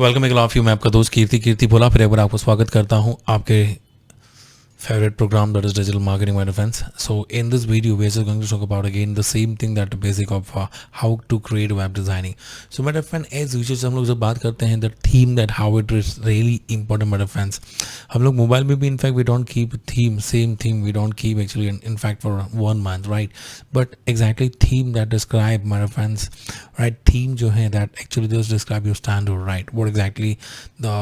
Welcome एक of you. मैं आपका दोस्त कीर्ति बोला फिर एक बार आपको स्वागत करता हूं आपके favorite program, that is digital marketing, my friends. So in this video we are just going to talk about again the same thing, that basic of how to create web designing. So my friend, as usual हम लोग जब बात करते हैं the theme, that how it is really important, my friends. हम लोग mobile में भी in fact we don't keep theme, same theme we don't keep actually in fact for 1 month, right? But exactly theme that describe, my friends, right? Theme जो है that actually just describe your standard, right? What exactly the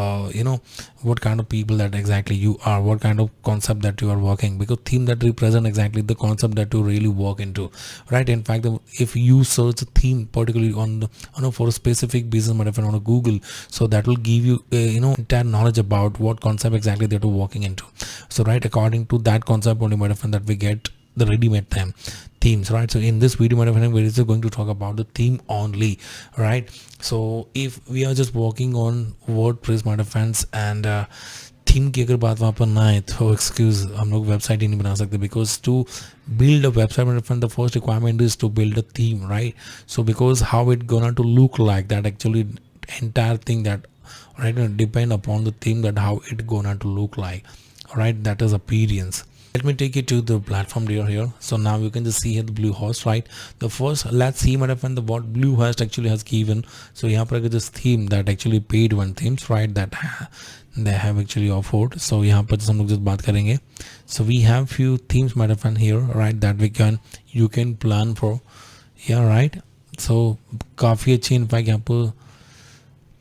what kind of people that exactly you are, what kind of concept that you are working, because theme that represent exactly the concept that you really work into, right? In fact, if you search a theme particularly on for a specific business matter on a Google, so that will give you entire knowledge about what concept exactly that you're working into. So right, according to that concept only, my friend, that we get the ready-made themes, right? So in this video, my friend, we're just going to talk about the theme only, right? So if we are just working on WordPress, my friends, and theme की अगर बात वहाँ पर ना आए तो excuse, हम लोग वेबसाइट ही नहीं बना सकते, because to build a website, my friend, the first requirement is to build a theme, right? So because how it gonna to look like, that actually entire thing that right depend upon the theme, that how it gonna to look like, right? That is appearance. Let me take you to the platform here. So now you can just see here the Bluehost, right? The first, let's see, my friend, the what Bluehost actually has given. So यहाँ पर अगर this theme that actually paid one themes, right, that they have actually offered. So यहाँ पर हम लोग just बात करेंगे. So we have few themes, my friend, here, right, that you can plan for, yeah, right? So काफ़ी अच्छी, in fact, यहाँ पर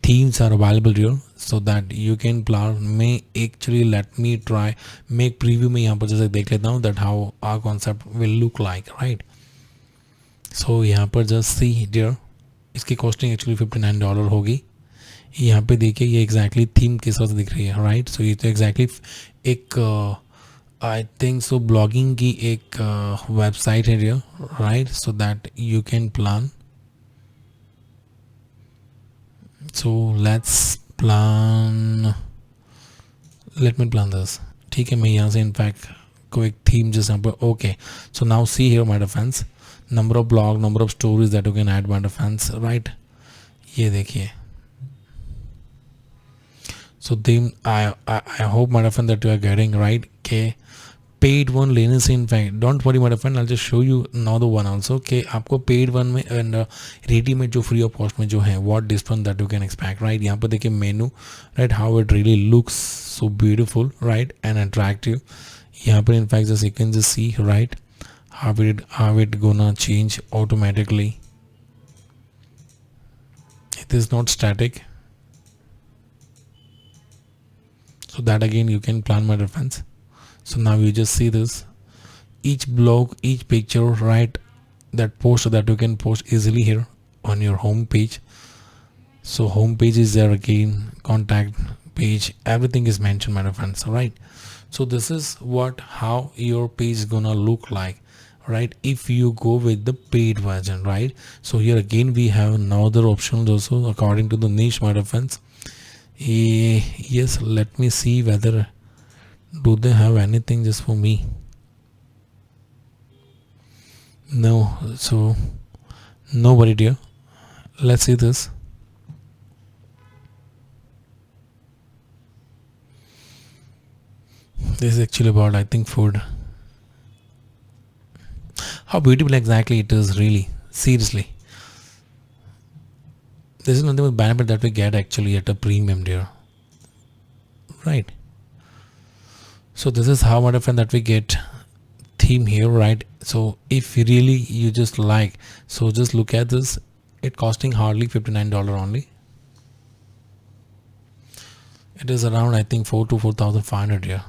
themes are available here, so that you can plan. May actually let me try make preview में यहाँ पर जैसे देख लेता हूँ that how our concept will look like, right? So यहाँ पर just see there, इसकी कॉस्टिंग एक्चुअली $59 होगी. यहाँ पे देखिए ये एग्जैक्टली थीम के साथ दिख रही है, राइट? सो ये तो एग्जैक्टली एक आई थिंक सो ब्लॉगिंग की एक वेबसाइट है, right? So that you can plan. So let's plan, let me plan this. ठीक है, मैं यहाँ से इनफैक्ट को एक थीम जैसे यहाँ पर, okay. So now see here, my friends, number of blog, number of stories that you can add, my friends, right? ये देखिए. So theme, I hope, my friend, that you are getting right. Okay, paid one लेने से, in fact don't worry, my friend, I'll just show you another one also. Okay, आपको paid one में and ready में जो free of cost में जो है, what difference that you can expect, right? यहाँ पर देखिए menu, right, how it really looks so beautiful, right, and attractive. यहाँ पर in fact just you can just see, right, how it gonna change automatically. It is not static. So that again you can plan, my reference. So now you just see this, each blog, each picture, right, that post that you can post easily here on your home page. So home page is there again, contact page, everything is mentioned, my friends, right? So this is how your page is gonna look like, right, if you go with the paid version, right? So here again we have another options also according to the niche, my friends. Yes, let me see whether do they have anything just for me. No, so nobody dear. Let's see this. This is actually about, I think, food. How beautiful exactly it is, really, seriously. This is nothing but benefit that we get actually at a premium dear, right? So this is how, my friend, that we get theme here, right? So if really you just like, so just look at this, it costing hardly $59 only. It is around, I think, 4 to 4,500 here,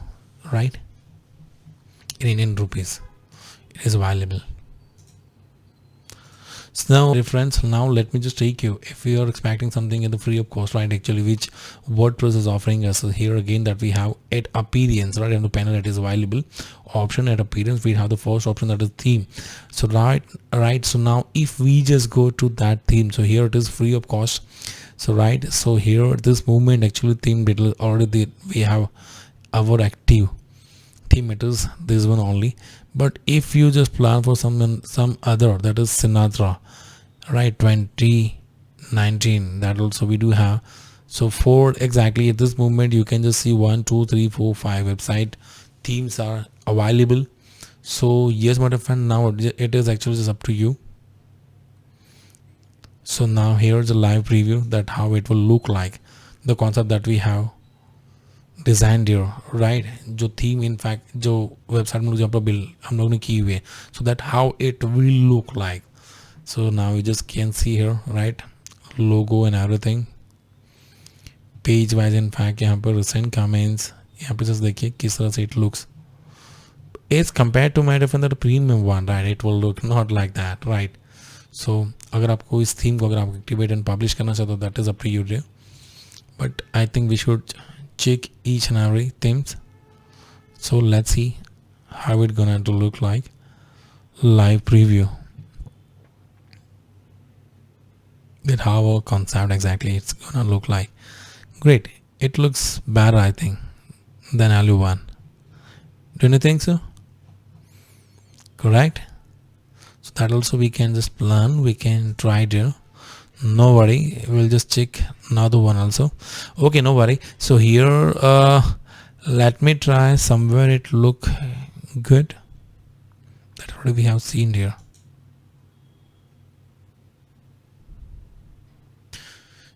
right, in Indian rupees. It is available. So now, friends, now let me just take you, if you are expecting something in the free of cost, right, actually which WordPress is offering us. So here again that we have at appearance, right, on the panel it is available option at appearance. We have the first option, that is theme. So right, so now if we just go to that theme, so here it is free of cost. So right, so here this movement actually theme already we have our active theme, it is this one only. But if you just plan for some other, that is Sinatra, right, 2019, that also we do have So for exactly at this moment you can just see 1 2 3 4 5 website themes are available. So yes my dear friend, now it is actually just up to you. So now here's a live preview that how it will look like, the concept that we have designed here, right? जो theme in fact जो website में जहाँ पर bill हम लोग ने की हुई है, so that how it will look like. So now you just can see here, right, logo and everything, page wise in fact यहाँ पर recent comments, यहाँ पे just देखिए किस तरह से it looks. As compared to my different the premium one, right, it will look not like that, right? So अगर आपको इस theme को अगर आप activate and publish करना चाहते हो, that is up to you dear. But I think we should check each and every themes. So let's see how it gonna to look like. Live preview that how our concept exactly it's gonna look like. Great, it looks better I think than LU1. Don't you think so? Correct. So that also we can just plan, we can try it here. No worry, we'll just check another one also. Okay, no worry. So here let me try somewhere it look good. That already we have seen here.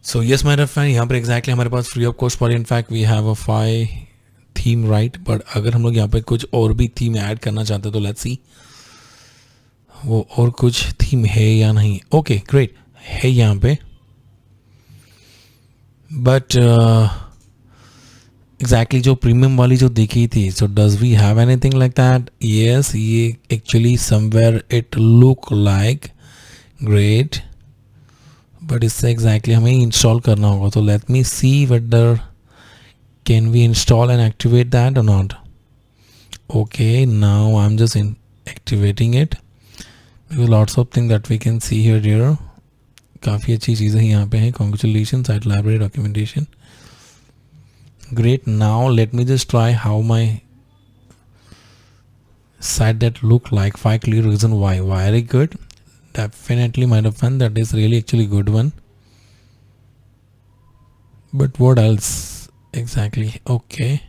So yes my dear friend, यहाँ पर exactly हमारे पास free of cost पर in fact we have a 5 theme, right? But अगर हम लोग यहाँ पे कुछ और भी theme add करना चाहते हैं तो let's see वो और कुछ theme है या नहीं. Okay, great, है यहाँ पे. But exactly जो premium वाली जो देखी थी, so does we have anything like that? Yes, ये actually somewhere it look like great, but इससे exactly हमें install करना होगा. तो let me see whether can we install and activate that or not. Okay, now I'm just activating it because lots of things that we can see here dear. काफ़ी अच्छी चीज़ें यहाँ पे हैं. Congratulations, site library documentation. Great. Now let me just try how my site that look like. 5 clear reason why. Very good. Definitely might have fun. That is really actually good one. But what else exactly? Okay.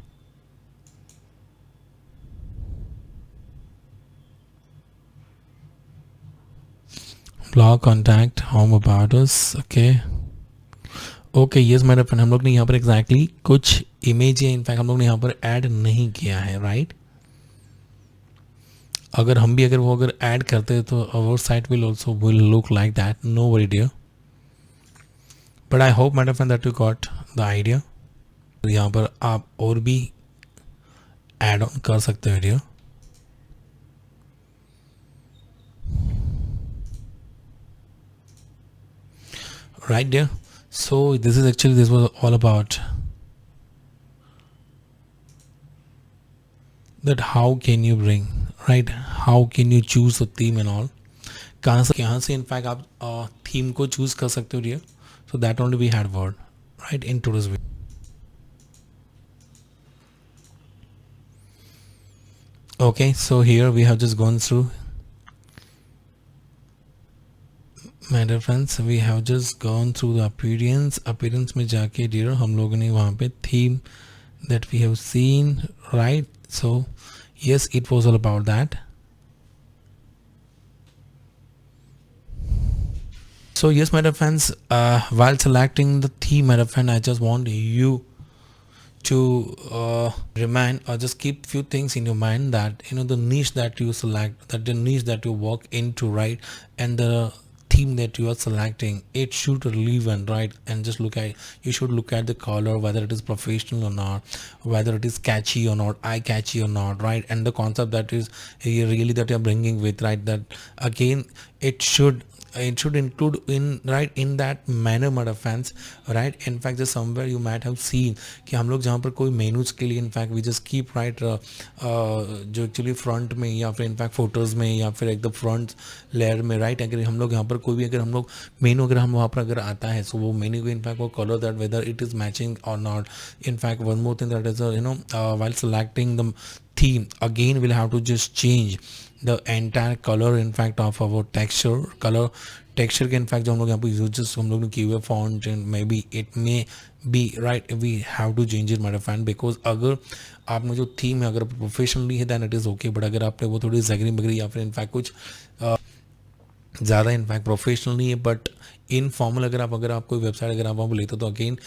Blog contact home about us. Okay. Okay yes मेरे friend, हम लोग ने यहाँ पर exactly कुछ image है in fact हम लोग ने यहाँ पर ऐड नहीं किया है, राइट? अगर हम भी अगर वो अगर ऐड करते हैं तो our site will also will look like that. No worry dear, but I hope मेरे friend that you got the idea. यहाँ पर आप और भी ऐड ऑन कर सकते हो dear. Right dear. So this is actually, this was all about that how can you bring, right, how can you choose a theme and all. कहाँ से in fact आप theme को choose कर सकते हो dear. So that only we had word, right, in today's video. Okay, so here we have just gone through. My dear friends, we have just gone through the appearance में जाके dear हम लोगों ने वहाँ पे theme that we have seen, right? So yes, it was all about that. So yes my dear friends, while selecting the theme my dear friend, I just want you to remind or just keep few things in your mind that you know the niche that you select, that the niche that you work into, right, and the theme that you are selecting, it should relevant, right? And just you should look at the color, whether it is professional or not, whether it is catchy or not, eye catchy or not, right? And the concept that is really that you're bringing with, right, that again it should include in, right, in that manner my fans, right? In fact just somewhere you might have seen कि हम लोग जहाँ पर कोई menus के लिए in fact we just keep right जो actually front में या फिर इनफैक्ट फोटोज़ में या फिर एकदम फ्रंट लेयर में, राइट, अगर हम लोग यहाँ पर कोई भी अगर हम लोग मेनू अगर हम वहाँ पर अगर आता है सो वो मेनू को इनफैक्ट वो colour that whether it is matching और not. In fact one more thing that is you know while selecting the theme again we'll have to just change the entire color in fact of our texture के in fact जो हम लोग यहाँ पे uses हम लोग ने किए हुए font and may be it may be right we have to change it my friend because अगर आपने जो थीम है अगर प्रोफेशनली है then it is okay but अगर आपने वो थोड़ी जगरी बगरी या फिर इनफैक्ट कुछ ज़्यादा इनफैक्ट प्रोफेशनल नहीं है बट इनफॉर्मल अगर आप कोई वेबसाइट अगर आप वहाँ पर लेते हो तो अगेन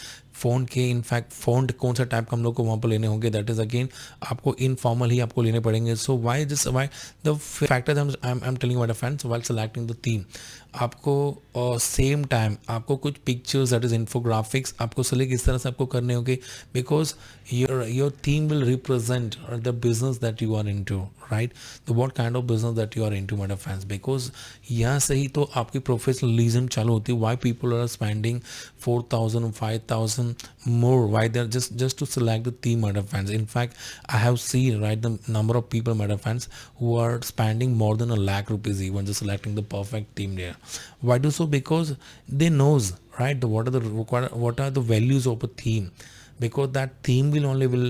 फ़ॉन्ट के इनफैक्ट फ़ॉन्ट कौन सा टाइप का हम लोग को वहाँ पर लेने होंगे दैट इज़ अगेन आपको इनफॉर्मल ही आपको लेने पड़ेंगे so why the factor I am telling my friends while selecting the theme आपको सेम टाइम आपको कुछ पिक्चर्स दैट इज इन्फोग्राफिक्स आपको सेलेक्ट इस तरह से आपको करने होंगे because your theme will represent the business that you are into right the what kind of business that you are into my friends because यहाँ से ही तो आपकी प्रोफेशनलिज्म चालू होती है why people are spending 4,000 5,000 more why they're just to select the theme matter fans in fact I have seen right the number of people matter fans who are spending more than ₹1,00,000 even just selecting the perfect theme there why do so because they knows right what are the values of a theme because that theme will only will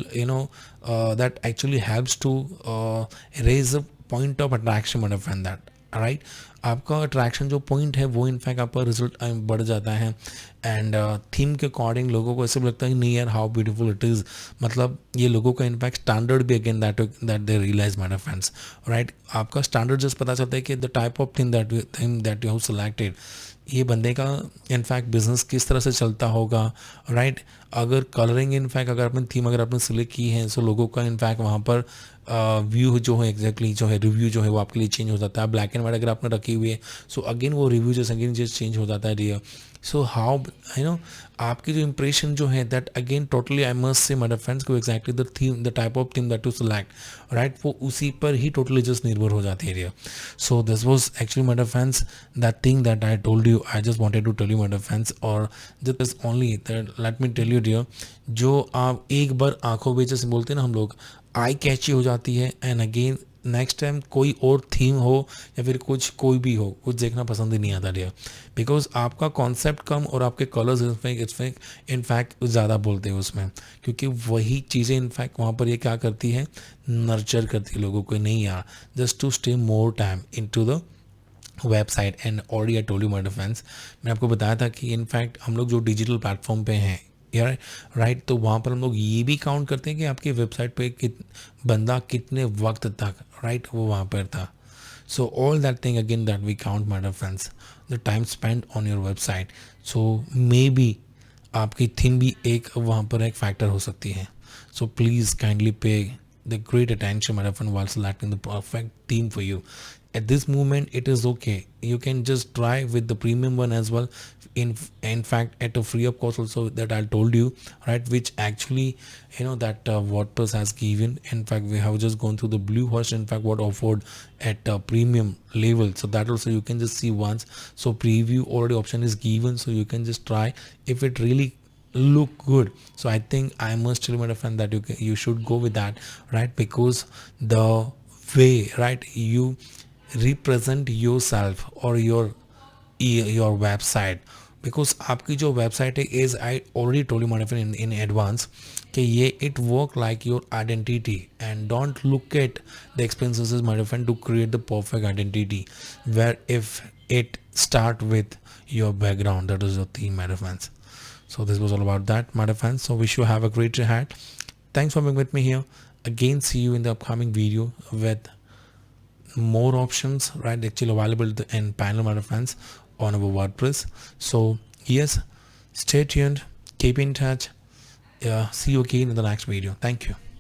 that actually helps to raise a point of attraction matter fan that right आपका attraction जो point है वो in fact आपका result बढ़ जाता है and theme के according लोगों को ऐसे भी लगता है कि नहीं यार हाउ ब्यूटीफुल इट इज़ मतलब ये लोगों का इनफैक्ट स्टैंडर्ड भी again that they realise my friends right आपका स्टैंडर्ड जस्ट पता चलता है कि the type of thing that you have selected ये बंदे का इनफैक्ट बिजनेस किस तरह से चलता होगा राइट अगर कलरिंग इनफैक्ट अगर आपने थीम अगर आपने सिलेक्ट की है सो लोगों का इनफैक्ट वहाँ पर व्यू जो है एग्जैक्टली जो है रिव्यू जो है वो आपके लिए चेंज हो जाता है ब्लैक एंड वाइट अगर आपने रखी हुई है सो अगेन वो रिव्यू जैसे अगेन जस्ट चेंज हो जाता है डियर सो हाउ आपकी जो इंप्रेशन जो है that again totally I must say my friends को exactly the theme the type of theme that to select right वो उसी पर ही टोटली जस्ट निर्भर हो जाती है dear so this was actually my friends that thing that I told you I just wanted to tell you my friends और this is only let me tell you dear जो आप एक बार आंखों में जैसे बोलते हैं ना हम लोग आई कैची हो जाती है एंड अगेन नेक्स्ट टाइम कोई और थीम हो या फिर कोई भी हो कुछ देखना पसंद ही नहीं आता डियर बिकॉज आपका कॉन्सेप्ट कम और आपके कलर्स इसमें इनफैक्ट ज़्यादा बोलते हैं उसमें क्योंकि वही चीज़ें इनफैक्ट वहाँ पर ये क्या करती है नर्चर करती है लोगों को नहीं यार just to stay more time into the website and already I told you my friends मैंने आपको बताया था कि इनफैक्ट हम लोग जो डिजिटल प्लेटफॉर्म पे हैं यार राइट तो वहाँ पर हम लोग ये भी काउंट करते हैं कि आपकी वेबसाइट पे बंदा कितने वक्त तक राइट वो वहाँ पर था so all that thing again that we count my friends the time spend on your website so may be आपकी थीम भी एक वहाँ पर एक फैक्टर हो सकती है so please kindly pay the great attention my friend while selecting the perfect theme for you at this moment it is okay you can just try with the premium one as well in fact at a free of cost also that I told you right which actually that WordPress has given in fact we have just gone through the Bluehost in fact what offered at premium level so that also you can just see once so preview already option is given so you can just try if it really look good so I think I must tell my friend that you should go with that right because the way right you represent yourself or your website because आपकी जो website है is I already told you my friend in advance कि ये it work like your identity and don't look at the expenses my friend to create the perfect identity where if it start with your background that is your theme my friends. So this was all about that, my friends. So wish you have a great day ahead. Thanks for being with me here. Again, see you in the upcoming video with more options, right? Actually available in panel, my friends, on our WordPress. So yes, stay tuned. Keep in touch. See you again in the next video. Thank you.